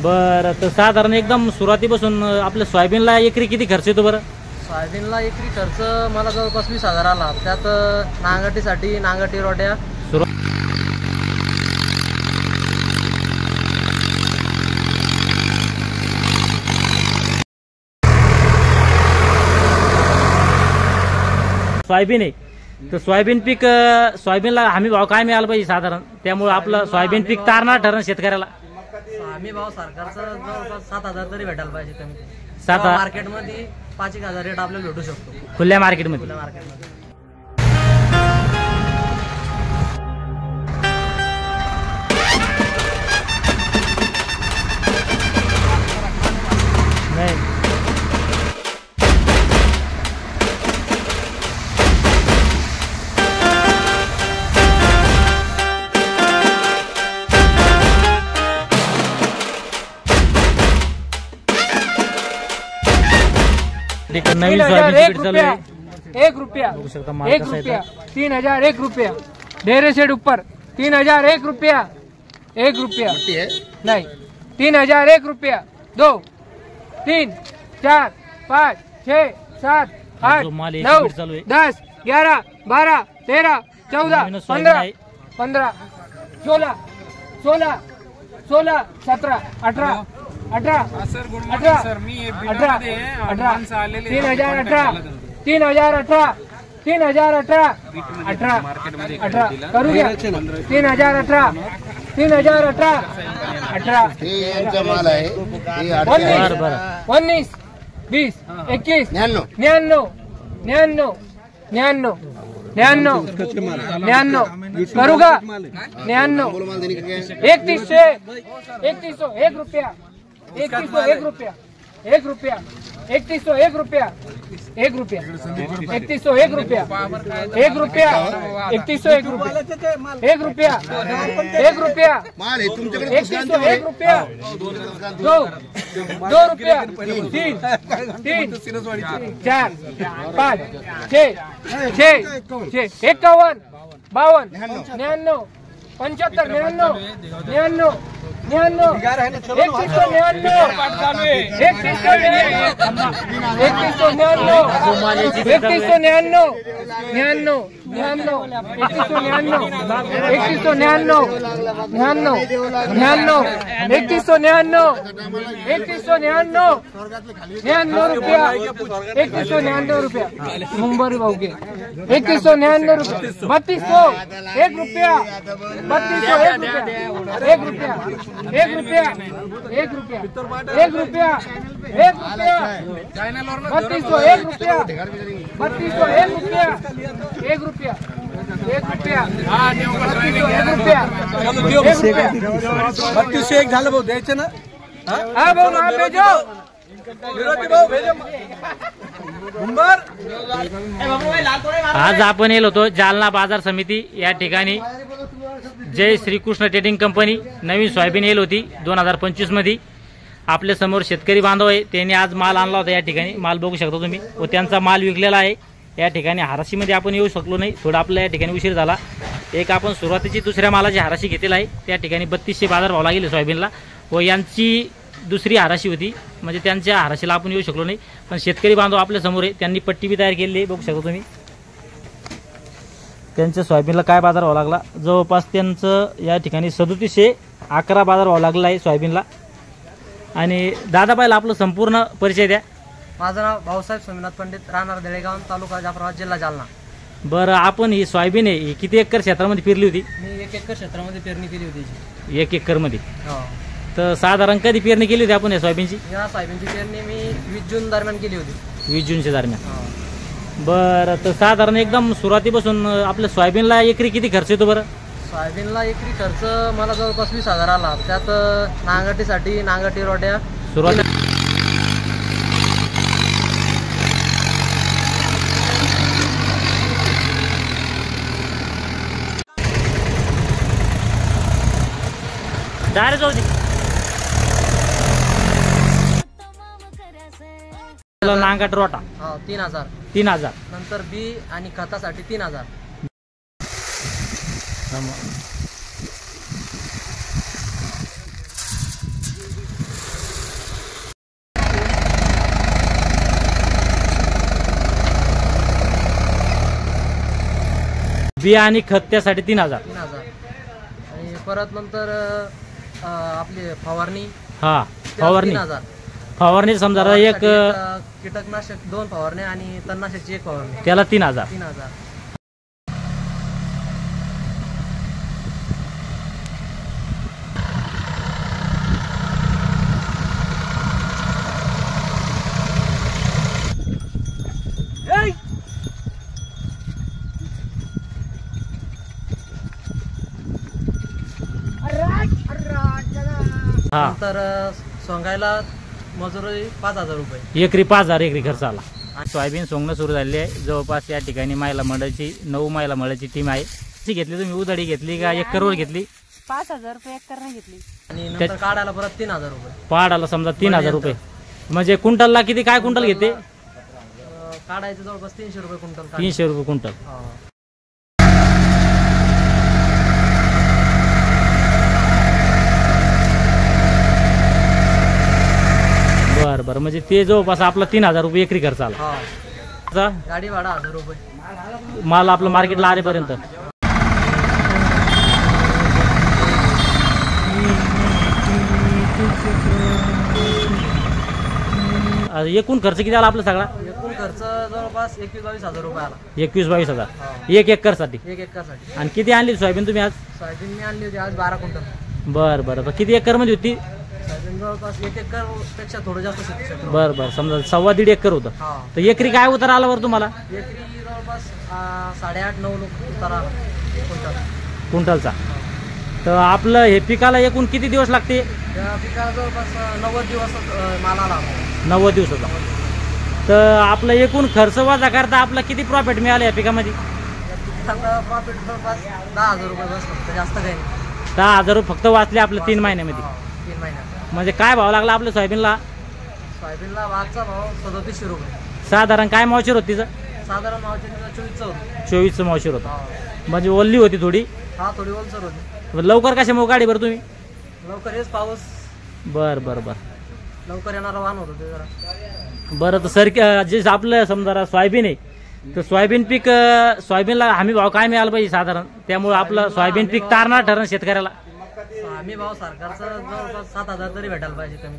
बरं, तर साधारण एकदम सुरुवातीपासून आपल्या सोयाबीनला एकरी किती खर्च येतो बरं? सोयाबीनला एकरी खर्च मला जवळपास 20,000 आला. त्यात नांगरटीसाठी नांगरटी रोड्या सोयाबीन आहे, तर सोयाबीन पीक सोयाबीनला हमी भाव काय मिळाला पाहिजे साधारण? त्यामुळे आपलं सोयाबीन पीक तारणार ठरण शेतकऱ्याला. हमी भाव सरकारचा जवळपास 7,000 तरी भेटायला पाहिजे. कमी 7,000 मार्केटमध्ये 5,000 रेट आपल्याला भेटू शकतो खुल्या मार्केटमध्ये. नाही नवीन सोयाबीन चालू आहे. 1 रुपया 1 रुपया 3,000 1 रुपया ढेरे सेट ऊपर 3,000 1 रुपया 1 रुपया नहीं 3,000 1 रुपया 2 3 4 5 6 7 8 9 10 11 12 13 14 15 15 16 16 16 17 18 18 18 18 3,018 3,018 3,018 18 करू घ्या 3,018 3,018 18 19 20 21 99 99 99 99 करू का 99 3100 3100 1 रुपया 3100 1 रुपया 1 रुपया 3100 1 रुपया 1 रुपया 3100 1 रुपया 1 रुपया 3100 1 रुपया 1 रुपया 1 रुपया 3100 1 रुपया 2 रुपया 3 4 5 6 6 51 52 99 75 99 मुंबई भाव के 2199 रुपया 3200 1 रुपया 3200 1 रुपया 1 रुपया 1 रुपया 1 रुपया 1 रुपया 3200 1 रुपया 3200 1 रुपया 1 रुपया 1 रुपया 3200 एक झालं भाऊ द्यायचं ना. हा भाऊ ना भेजो आज आपण येलो होतो जालना बाजार समिती या ठिकाणी. जय श्रीकृष्ण ट्रेडिंग कंपनी नवीन सोयाबीन येल होती 2025 मध्ये. आपल्या समोर शेतकरी बांधव आहे, त्यांनी आज माल आणला होता. या ठिकाणी माल बघू शकता तुम्ही व त्यांचा माल विकलेला आहे. या ठिकाणी हाराशीमध्ये आपण येऊ शकलो नाही, थोडा आपल्या या ठिकाणी उशीर झाला. एक आपण सुरुवातीची दुसऱ्या मालाची हाराशी घेतलेला आहे. त्या ठिकाणी 3200 बाजार भाव लागेल सोयाबीनला व यांची दुसरी हाराशी होती, म्हणजे त्यांच्या हाराशीला आपण येऊ शकलो नाही. पण शेतकरी बांधव आपल्या समोर आहे, त्यांनी पट्टी बी तयार केलेली आहे, बघू शकता तुम्ही. त्यांच्या सोयाबीनला काय बाजार भाव लागला, जवळपास त्यांचं या ठिकाणी 3711 बाजार भाव लागला आहे सोयाबीनला. आणि दादा पहिला आपलं संपूर्ण परिचय द्या. माझं नाव भाऊसाहेब सोमनाथ पंडित, राहणार देळेगाव, तालुका जाफराबाद, जिल्हा जालना. बरं, आपण ही सोयाबीन आहे ही किती एकर क्षेत्रामध्ये पेरली होती? मी 1 एकर क्षेत्रामध्ये पेरणी केली होती. 1 एकरमध्ये? हो. तर साधारण कधी पेरणी केली होती आपण या सोयाबीनची? या सोयाबीनची पेरणी मी 20 जून दरम्यान केली होती. 20 जूनच्या दरम्यान. बरं, तर साधारण एकदम सुरुवातीपासून आपल्या सोयाबीनला एकरी किती खर्च येतो बरं? सोयाबीनला एकरी खर्च मला जवळपास 20,000 आला. त्यात नांगरटीसाठी नांगरटी रोड्या सुरुवात डायरेक्ट जाऊ दे. नांगट रोटा 3,000 3,000 नंतर बी आणि खतासाठी 3,000. बिया आणि खत त्यासाठी 3000. 3000 आणि परत नंतर आपली फवारणी हा फवारणी 3000. फवारणी समजा एक कीटकनाशक 2 फवारणी आणि तणनाशकची 1 फवारणी त्याला 3000. 3000. हा नंतर सोंगायला मजुरी 5000 रुपये. एकरी 5000 एकरी खर्च आला. सोयाबीन सोंगणं सुरू झालेली आहे. जवळपास या ठिकाणी महिला मंडळाची 9 महिला मंडळाची टीम आहे. ती घेतली तुम्ही उधाडी घेतली का एकरवर घेतली? 5000 रुपये एकरने घेतली. आणि नंतर काढायला परत 3000 रुपये. पाडाला समजा 3000 रुपये म्हणजे क्विंटलला किती काय क्विंटल घेते? काढायचं जवळपास 300 रुपये क्विंटल. 300 रुपये क्विंटल. बरं बरं म्हणजे ते जवळपास आपला 3000 रुपये एकरी खर्च आला. गाडी भाडा 1000 रुपये. माल आपलं मार्केटला आलेपर्यंत एकूण खर्च किती आला आपला सगळा? एकूण खर्च जवळपास 21-22 रुपये आला. 21-22 एक एकरसाठी. 1 एकरसाठी. आणि किती आणली सोयाबीन तुम्ही आज? सोयाबीन मी आणली होती आज 12 क्विंटल. बरं बरं किती एकर मध्ये होती? सोयाबीन जवळपास 1 एकर पेक्षा थोडं जास्त शेती. बरं बरं समजा 1.5-1.5 एकर होतं. तर एकरी काय उतार आला बरं तुम्हाला? एकरी जवळपास 8.5-9 उतार आला क्विंटलचा. तर आपलं हे पिकाला एकूण किती दिवस लागते? त्या पिकाला जवळपास 90 दिवस माल आला. 90 दिवसाचा. तर आपलं एकूण खर्च वजा करता आपला किती प्रॉफिट मिळालं या पिकामध्ये? प्रॉफिट जवळपास 10,000 रुपये बस फक्त, जास्त काही नाही. 10,000 रुपये फक्त वाचले आपले 3 महिन्यामध्ये. 3 महिन्यात. म्हणजे काय भाव लागला आपल्या सोयाबीनला? सोयाबीनला आजचा भाव 3700 रुपये. साधारण काय मावशीर होती तिचं? साधारण मावची 24 होती. 24चं मावशीर होतं. म्हणजे ओल्ली होती थोडी. हा थोडी ओलसर होती. लवकर कशामुळे गाडी बरं तुम्ही? लवकर हेच पाऊस. बरं बरं बरं लवकर येणारा वाहन होतं ते जरा. बरं तर सर जे आपलं समजा सोयाबीन आहे तर सोयाबीन पीक सोयाबीनला हमी भाव काय मिळाला पाहिजे साधारण? त्यामुळे आपलं सोयाबीन पीक तारणार ठरण शेतकऱ्याला. हमी भाव सरकारचा जवळपास 7,000 तरी भेटायला पाहिजे कमी.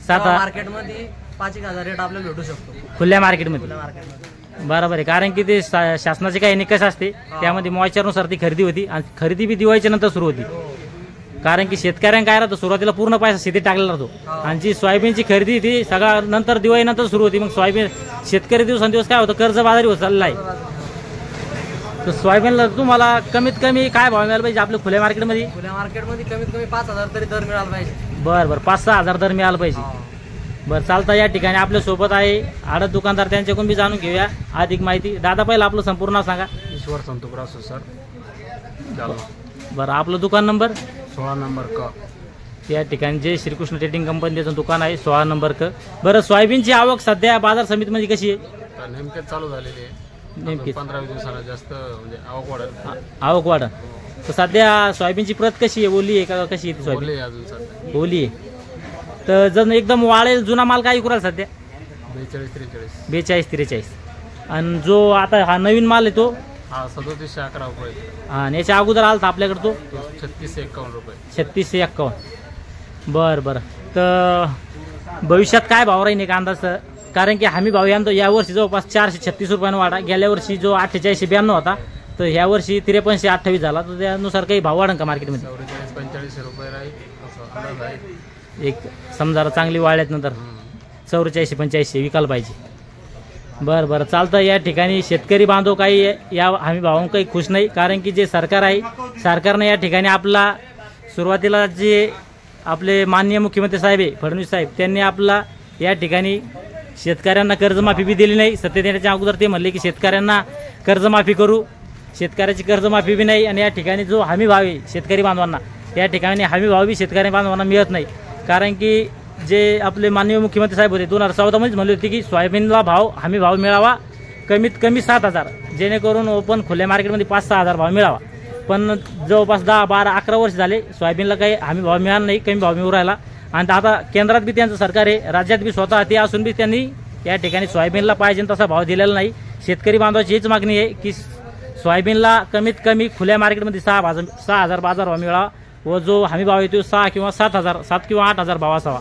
7,000 मार्केटमध्ये 5,000 रेट आपल्याला भेटू शकतो खुल्या मार्केटमध्ये. मार्केटमध्ये बरोबर आहे. कारण की ते शासनाचे काही निकष असते त्यामध्ये मॉइश्चरनुसार ती खरेदी होती आणि खरेदी बी दिवाळीच्या नंतर सुरू होती. कारण की शेतकऱ्यांना काय राहतं सुरुवातीला पूर्ण पैसा शेतीत टाकलेला राहतो आणि जी सोयाबीनची खरेदी ती सगळा नंतर दिवाळी नंतर सुरू होती. मग सोयाबीन शेतकरी दिवसांदिवस काय होतं कर्जबाजारी होत चालला आहे. तर सोयाबीनला तुम्हाला कमीत कमी काय भाव मिळाला पाहिजे आपल्या खुल्या मार्केटमध्ये? खुल्या मार्केटमध्ये कमीत कमी 5,000 तरी दर मिळाला पाहिजे. बरं बरं 5-6 हजार दर मिळाला पाहिजे. बरं चालतं. या ठिकाणी आपल्या सोबत आहे आडत दुकानदार, त्यांच्याकडून बी जाणून घेऊया अधिक माहिती. दादा पहिलं आपलं संपूर्ण नाव सांगा. ईश्वर संतोषराव सर. बरं आपलं दुकान नंबर? 16 नंबर क. या ठिकाणी जे श्रीकृष्ण ट्रेडिंग कंपनीचं दुकान आहे 16 नंबर क. बरं सोयाबीनची आवक सध्या बाजार समितीमध्ये कशी आहे? नेमकेच चालू झालेली आहे. नेमकी 15-20 दिवसाला जास्त म्हणजे आवक वाढेल. आवक वाढ. तर सध्या सोयाबीनची प्रत कशी आहे? ओली आहे का कशी आहे सोयाबीन? बोलले अजून सध्या ओली आहे. तर जर एकदम वाळेल जुना माल काय विकू राहिला सध्या? 42-43. 42-43. आणि जो आता हा नवीन माल आहे तो? हा 3711 रुपये. हा आणि याच्या अगोदर आला होता आपल्याकडे तो? 3651 रुपये. 3651. बरं बरं. तर भविष्यात काय भाव राहील का अंदाज? कारण की हमी भाव या वर्षी जवळपास 436 रुपयानं वाढा. गेल्या वर्षी जो 4892 होता तर ह्या वर्षी 5328 झाला. तर त्यानुसार काही भाव वाढन का मार्केटमध्ये? 44-45 रुपये राहील असं अंदाज आहे. एक समजा चांगली वाढल्यानंतर 44-85 विकायला पाहिजे. बरं बरं चालतं. या ठिकाणी शेतकरी बांधव काही या हमी भावांना काही खुश नाही. कारण की जे सरकार आहे सरकारने या ठिकाणी आपला सुरुवातीला जे आपले माननीय मुख्यमंत्री साहेब आहे फडणवीस साहेब त्यांनी आपला या ठिकाणी शेतकऱ्यांना कर्जमाफी बी दिली नाही. सत्तेत येण्याच्या अगोदर ते म्हणले की शेतकऱ्यांना कर्जमाफी करू. शेतकऱ्याची कर्जमाफी बी नाही आणि या ठिकाणी जो हमी भाव आहे शेतकरी बांधवांना या ठिकाणी हमी भाव बी शेतकरी बांधवांना मिळत नाही. कारण की जे आपले माननीय मुख्यमंत्री साहेब होते 2014 मध्येच म्हणले होते की सोयाबीनला भाव हमी भाव मिळावा कमीत कमी 7,000 जेणेकरून ओपन खुल्या मार्केटमध्ये 5-6 हजार भाव मिळावा. पण जवळपास 10-12-11 वर्ष झाले सोयाबीनला काही हमी भाव मिळाला नाही, कमी भाव मिळू राहिला. आणि आता केंद्रात बी त्यांचं सरकार आहे, राज्यात बी स्वतः ते असून बी त्यांनी या ठिकाणी सोयाबीनला पाहिजे तसा भाव दिलेला नाही. शेतकरी बांधवाची हीच मागणी आहे की सोयाबीनला कमीत कमी खुल्या मार्केटमध्ये 6,000 बाजारभाव मिळावा व जो हमी भाव आहे तो 6 किंवा 7 किंवा 8,000 भाव असावा.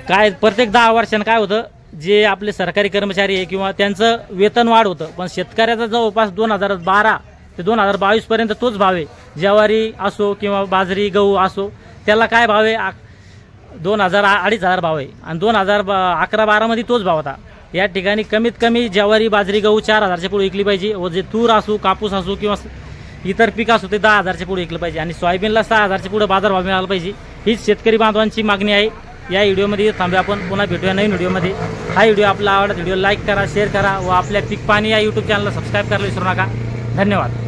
काय प्रत्येक 10 वर्षांनी काय होतं, जे आपले सरकारी कर्मचारी आहे किंवा त्यांचं वेतन वाढ होतं, पण शेतकऱ्याचा जवळपास 2012 ते 2022 पर्यंत तोच भाव आहे. ज्वारी असो किंवा बाजरी गहू असो त्याला काय भाव आहे 2,000-2,500 भाव आहे आणि 2011-12 मध्ये तोच भाव होता. या ठिकाणी कमीत कमी ज्वारी बाजरी गहू 4,000च्या पुढे विकली पाहिजे व जे तूर असो कापूस असो किंवा इतर पीक असो ते 10,000च्या पुढे विकलं पाहिजे आणि सोयाबीनला 6,000च्या पुढे बाजारभाव मिळाला पाहिजे. हीच शेतकरी बांधवांची मागणी आहे. या व्हिडिओमध्ये थांबूया, आपण पुन्हा भेटूया नवीन व्हिडिओमध्ये. हा व्हिडिओ आपला आवडला व्हिडिओ लाईक करा, शेअर करा व आपल्या पीक पाणी या यूट्यूब चॅनलला सबस्क्राईब करायला विसरू नका. धन्यवाद.